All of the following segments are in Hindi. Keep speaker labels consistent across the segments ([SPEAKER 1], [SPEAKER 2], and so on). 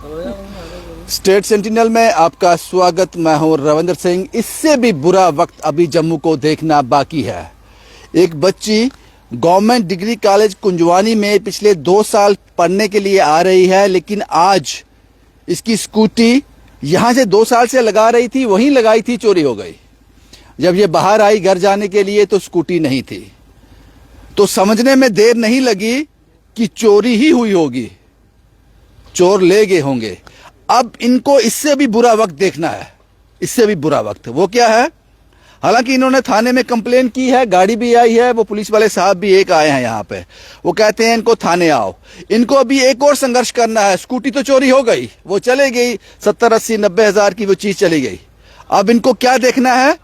[SPEAKER 1] स्टेट सेंटिनल में आपका स्वागत। मैं हूं रविंद्र सिंह। इससे भी बुरा वक्त अभी जम्मू को देखना बाकी है। एक बच्ची गवर्नमेंट डिग्री कॉलेज कुंजवानी में पिछले 2 साल पढ़ने के लिए आ रही है, लेकिन आज इसकी स्कूटी यहां से 2 साल से लगा रही थी, वहीं लगाई थी, चोरी हो गई। जब ये बाहर आई घर जाने के लिए तो स्कूटी नहीं थी। तो समझने में देर नहीं लगी कि चोरी ही हुई होगी, चोर ले गए होंगे। अब इनको इससे भी बुरा वक्त देखना है, इससे भी बुरा वक्त। वो क्या है? हालांकि इन्होंने थाने में कंप्लेन की है, गाड़ी भी आई है, वो पुलिस वाले साहब भी एक आए हैं यहाँ पे। वो कहते हैं इनको थाने आओ। इनको अभी एक और संघर्ष करना है। स्कूटी तो चोरी हो गई, वो चले गई, 70, 80, 90 हजार की वो चीज चली गई। अब इनको क्या देखना है?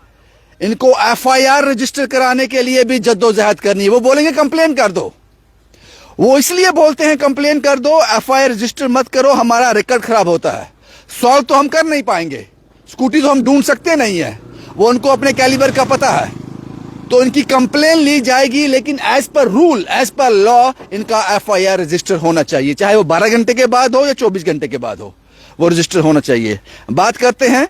[SPEAKER 1] इनको FIR रजिस्टर कराने के लिए भी जद्दोजहद करनी है। वो बोलेंगे कंप्लेन कर दो। वो इसलिए बोलते हैं कंप्लेन कर दो, FIR रजिस्टर मत करो, हमारा रिकॉर्ड खराब होता है। सॉल्व तो हम कर नहीं पाएंगे, स्कूटी तो हम ढूंढ सकते नहीं है, वो उनको अपने कैलिबर का पता है। तो इनकी कंप्लेन ली जाएगी, लेकिन as per rule, as per law इनका FIR रजिस्टर होना चाहिए, चाहे वो 12 घंटे के बाद हो या 24 घंटे के बाद हो, वो रजिस्टर होना चाहिए। बात करते हैं,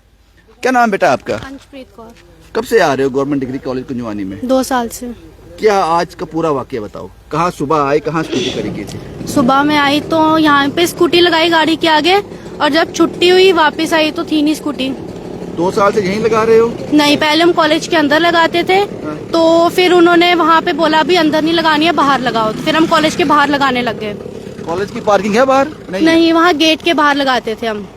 [SPEAKER 1] क्या नाम बेटा आपका?
[SPEAKER 2] अंशप्रीत कौर।
[SPEAKER 1] कब से आ रहे हो गवर्नमेंट डिग्री कॉलेज कुंजवानी में?
[SPEAKER 2] 2 साल से।
[SPEAKER 1] क्या आज का पूरा वाकया बताओ। कहाँ सुबह आई, कहाँ स्कूटी खड़ी की थी?
[SPEAKER 2] सुबह में आई तो यहाँ पे स्कूटी लगाई गाड़ी के आगे, और जब छुट्टी हुई वापस आई तो थी नहीं स्कूटी।
[SPEAKER 1] 2 साल से यहीं लगा रहे हो?
[SPEAKER 2] नहीं, पहले हम कॉलेज के अंदर लगाते थे, तो फिर उन्होंने वहाँ पे बोला अभी अंदर नहीं लगानी है, बाहर लगाओ। तो फिर हम कॉलेज के बाहर लगाने लग गए।
[SPEAKER 1] कॉलेज की पार्किंग है बाहर?
[SPEAKER 2] नहीं, वहाँ गेट के बाहर लगाते थे हम।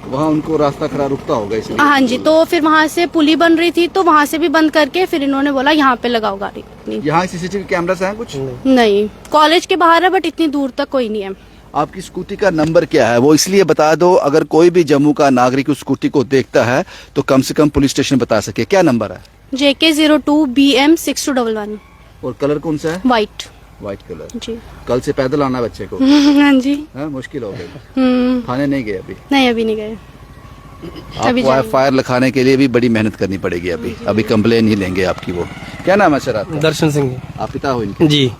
[SPEAKER 1] वहाँ उनको रास्ता खराब रुकता होगा इसलिए।
[SPEAKER 2] हाँ जी, तो फिर वहाँ से पुली बन रही थी, तो वहाँ से भी बंद करके फिर इन्होंने बोला यहाँ पे लगाओ गाड़ी।
[SPEAKER 1] यहाँ CCTV कैमरास हैं कुछ?
[SPEAKER 2] नहीं, कॉलेज के बाहर है, बट इतनी दूर तक कोई नहीं है।
[SPEAKER 1] आपकी स्कूटी का नंबर क्या है वो इसलिए बता दो, अगर कोई भी जम्मू का नागरिक उस स्कूटी को देखता है तो कम से कम पुलिस स्टेशन बता सके। क्या नंबर है?
[SPEAKER 2] JK02 BM 6211।
[SPEAKER 1] और कलर कौन सा है?
[SPEAKER 2] व्हाइट
[SPEAKER 1] कलर
[SPEAKER 2] जी।
[SPEAKER 1] कल से पैदल आना बच्चे को?
[SPEAKER 2] हाँ जी।
[SPEAKER 1] मुश्किल हो गई। थाने नहीं गए अभी?
[SPEAKER 2] नहीं, अभी नहीं गए।
[SPEAKER 1] आपको FIR लिखाने के लिए भी बड़ी मेहनत करनी पड़ेगी। अभी कंप्लेन ही लेंगे आपकी। वो क्या नाम है सर आपका?
[SPEAKER 3] दर्शन सिंह।
[SPEAKER 1] आप पिता हो इनके?
[SPEAKER 3] जी।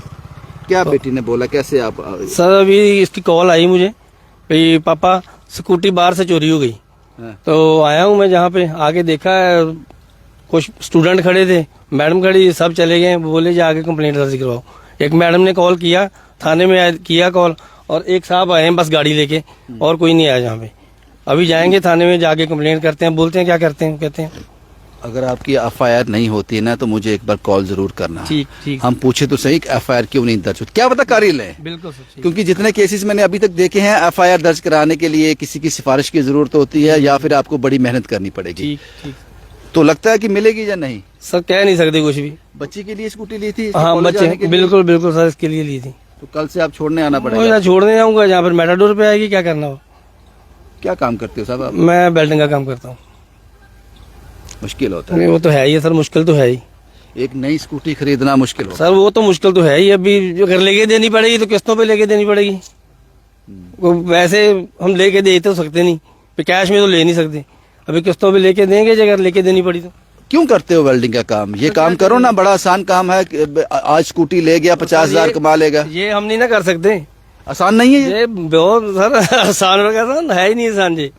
[SPEAKER 1] क्या बेटी ने बोला, कैसे आप?
[SPEAKER 3] सर अभी इसकी कॉल आई मुझे, भाई पापा स्कूटी बाहर से चोरी हो गई। तो आया हूँ मैं, जहाँ पे आके देखा है कुछ स्टूडेंट खड़े थे, मैडम खड़ी, सब चले गए। बोले जाके कंप्लेंट दर्ज करवाओ। एक मैडम ने कॉल किया, थाने में किया कॉल, और एक साहब आए हैं बस गाड़ी लेके, और कोई नहीं आया जहाँ पे। अभी जाएंगे थाने में, जाके कंप्लेंट करते हैं। बोलते हैं क्या करते हैं, कहते हैं
[SPEAKER 1] अगर आपकी FIR नहीं होती है ना तो मुझे एक बार कॉल जरूर करना।
[SPEAKER 3] ठीक।
[SPEAKER 1] हम पूछे तो सही FIR क्यों नहीं दर्ज होती, क्या पता कर ही लें।
[SPEAKER 3] बिल्कुल सर।
[SPEAKER 1] क्योंकि जितने केसेस मैंने अभी तक देखे हैं, FIR दर्ज कराने के लिए किसी की सिफारिश की जरूरत होती है या फिर आपको बड़ी मेहनत करनी पड़ेगी।
[SPEAKER 3] ठीक।
[SPEAKER 1] तो लगता है कि मिलेगी या नहीं?
[SPEAKER 3] सर कह नहीं सकते कुछ भी।
[SPEAKER 1] बच्ची के लिए स्कूटी ली थी?
[SPEAKER 3] हाँ बच्चे, बिल्कुल सर, इसके लिए ली थी।
[SPEAKER 1] तो कल से आप छोड़ने आना पड़ेगा?
[SPEAKER 3] छोड़ने जाऊंगा, जहाँ पर मेटाडोर पे आएगी, क्या करना हो।
[SPEAKER 1] क्या काम करते हो साहब आप?
[SPEAKER 3] मैं वेल्डिंग का काम करता हूँ।
[SPEAKER 1] मुश्किल होता है?
[SPEAKER 3] नहीं, वो तो है ही सर, मुश्किल तो है ही।
[SPEAKER 1] एक नई स्कूटी खरीदना मुश्किल होता है
[SPEAKER 3] सर, वो तो मुश्किल तो है ही। अभी अगर लेके देनी पड़ेगी तो किस्तों पे लेके देनी पड़ेगी। वैसे हम लेके दे तो सकते नहीं, कैश में तो ले नहीं सकते। अभी किस्तों पे लेके देंगे, अगर लेके देनी पड़ी तो।
[SPEAKER 1] क्यों करते हो वेल्डिंग का काम? ये काम करो ना, बड़ा आसान काम है। आज स्कूटी ले गया, 50,000 कमा लेगा।
[SPEAKER 3] ये हम नहीं ना कर सकते।
[SPEAKER 1] आसान नहीं है
[SPEAKER 3] ये बहुत सर आसान वगैरह है ही नहीं आसान जी।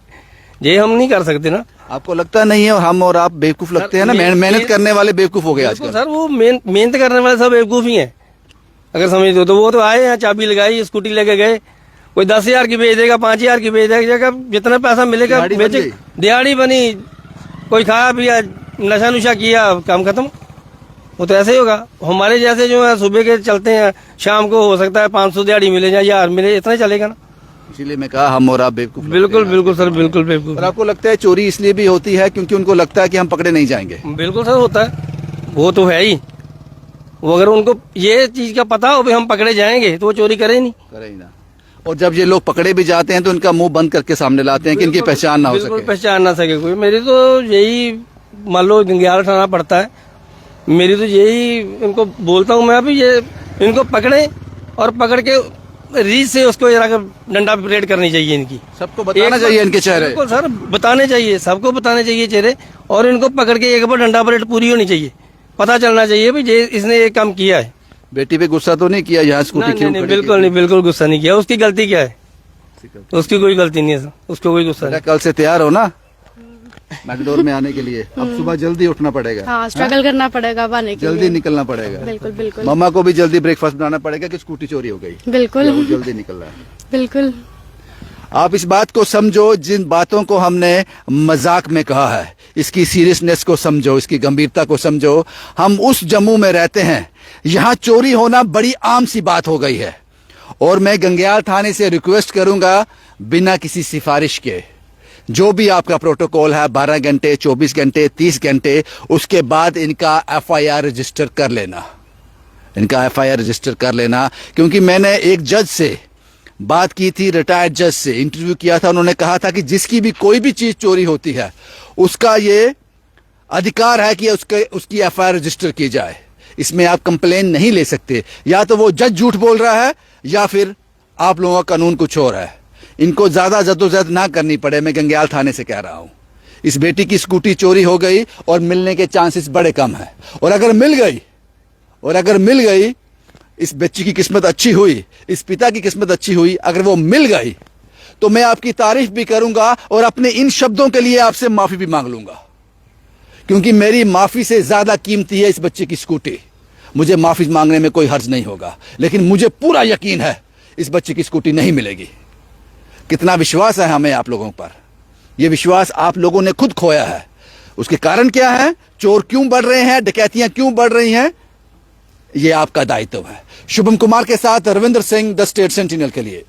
[SPEAKER 3] ये हम नहीं कर सकते ना।
[SPEAKER 1] आपको लगता नहीं है? और हम और आप बेवकूफ लगते हैं ना, मेहनत करने वाले बेवकूफ हो गए आजकल।
[SPEAKER 3] सर वो मेहनत करने वाले सब बेवकूफ ही हैं, अगर समझ दो तो। वो तो आए हैं, चाबी लगाई, स्कूटी लेके गए। कोई 10,000 की बेच देगा, 5,000 की बेच देगा, जितना पैसा मिलेगा बेचे। दिहाड़ी बनी, कोई खाया पिया, नशा नुशा किया, काम खत्म। वो तो ऐसे ही होगा। हमारे जैसे जो है सुबह के चलते हैं, शाम को हो सकता है 500 दिहाड़ी मिले या 1000 मिले, इतना ही चलेगा ना। इसीलिए मैं कहा हम और आप बेवकूफ। बिल्कुल सर, बिल्कुल बेवकूफ।
[SPEAKER 1] और आपको लगता है चोरी इसलिए भी होती है क्योंकि उनको लगता है कि हम पकड़े नहीं जाएंगे?
[SPEAKER 3] बिल्कुल सर, होता है, वो तो है ही। वो अगर उनको ये चीज का पता हो भी हम पकड़े जाएंगे तो वो चोरी करे ही ना।
[SPEAKER 1] और जब ये लोग पकड़े भी जाते हैं तो इनका मुंह बंद करके सामने लाते हैं कि इनकी पहचान ना हो सके।
[SPEAKER 3] बिल्कुल पहचान ना सके कोई। मेरी तो यही, मान लो गंग्याल उठाना पड़ता है, मेरी तो यही इनको बोलता हूँ मैं, अभी ये इनको पकड़े और पकड़ के रीच से उसको डंडा परेड करनी चाहिए इनकी।
[SPEAKER 1] सबको बताना चाहिए इनके चेहरे।
[SPEAKER 3] बिल्कुल सर, बताने चाहिए, सबको बताने चाहिए चेहरे। और इनको पकड़ के एक बार डंडा परेड पूरी होनी चाहिए, पता चलना चाहिए भी ये इसने ये काम किया है।
[SPEAKER 1] बेटी पे गुस्सा तो नहीं किया यहाँ स्कूटी क्यों?
[SPEAKER 3] नहीं, बिल्कुल नहीं, बिल्कुल गुस्सा नहीं किया। उसकी गलती क्या है?
[SPEAKER 1] उसकी गलती?
[SPEAKER 3] उसकी कोई गलती नहीं है सर, उसको कोई गुस्सा
[SPEAKER 1] बेटा
[SPEAKER 3] नहीं।
[SPEAKER 1] कल से तैयार हो ना मैकडोर में आने के लिए। अब सुबह जल्दी उठना पड़ेगा,
[SPEAKER 2] हाँ स्ट्रगल करना पड़ेगा अब आने के
[SPEAKER 1] जल्दी
[SPEAKER 2] लिए।
[SPEAKER 1] निकलना पड़ेगा।
[SPEAKER 2] बिल्कुल बिल्कुल
[SPEAKER 1] मम्मा को भी जल्दी ब्रेकफास्ट बनाना पड़ेगा कि स्कूटी चोरी हो गई,
[SPEAKER 2] बिल्कुल
[SPEAKER 1] वो जल्दी निकलना है।
[SPEAKER 2] बिल्कुल।
[SPEAKER 1] आप इस बात को समझो, जिन बातों को हमने मजाक में कहा है, इसकी सीरियसनेस को समझो, इसकी गंभीरता को समझो। हम उस जम्मू में रहते हैं, यहाँ चोरी होना बड़ी आम सी बात हो गई है। और मैं गंगयाल थाने से रिक्वेस्ट करूंगा, बिना किसी सिफारिश के, जो भी आपका प्रोटोकॉल है, 12 घंटे, 24 घंटे, 30 घंटे, उसके बाद इनका FIR रजिस्टर कर लेना, इनका FIR रजिस्टर कर लेना। क्योंकि मैंने एक जज से बात की थी, रिटायर्ड जज से इंटरव्यू किया था, उन्होंने कहा था कि जिसकी भी कोई भी चीज चोरी होती है उसका ये अधिकार है कि उसकी FIR रजिस्टर की जाए। इसमें आप कंप्लेन नहीं ले सकते, या तो वो जज झूठ बोल रहा है या फिर आप लोगों का कानून कुछ और है। इनको ज्यादा जद्दोजहद ना करनी पड़े, मैं गंगयाल थाने से कह रहा हूं। इस बेटी की स्कूटी चोरी हो गई और मिलने के चांसेस बड़े कम है, और अगर मिल गई इस बच्ची की किस्मत अच्छी हुई, इस पिता की किस्मत अच्छी हुई, अगर वो मिल गई तो मैं आपकी तारीफ भी करूंगा और अपने इन शब्दों के लिए आपसे माफी भी मांग लूंगा, क्योंकि मेरी माफी से ज्यादा कीमती है इस बच्चे की स्कूटी। मुझे माफी मांगने में कोई हर्ज नहीं होगा, लेकिन मुझे पूरा यकीन है इस बच्चे की स्कूटी नहीं मिलेगी। कितना विश्वास है हमें आप लोगों पर, यह विश्वास आप लोगों ने खुद खोया है। उसके कारण क्या है, चोर क्यों बढ़ रहे हैं, डकैतियां क्यों बढ़ रही हैं, ये आपका दायित्व है। शुभम कुमार के साथ Ravindra Singh, the state sentinel के लिए।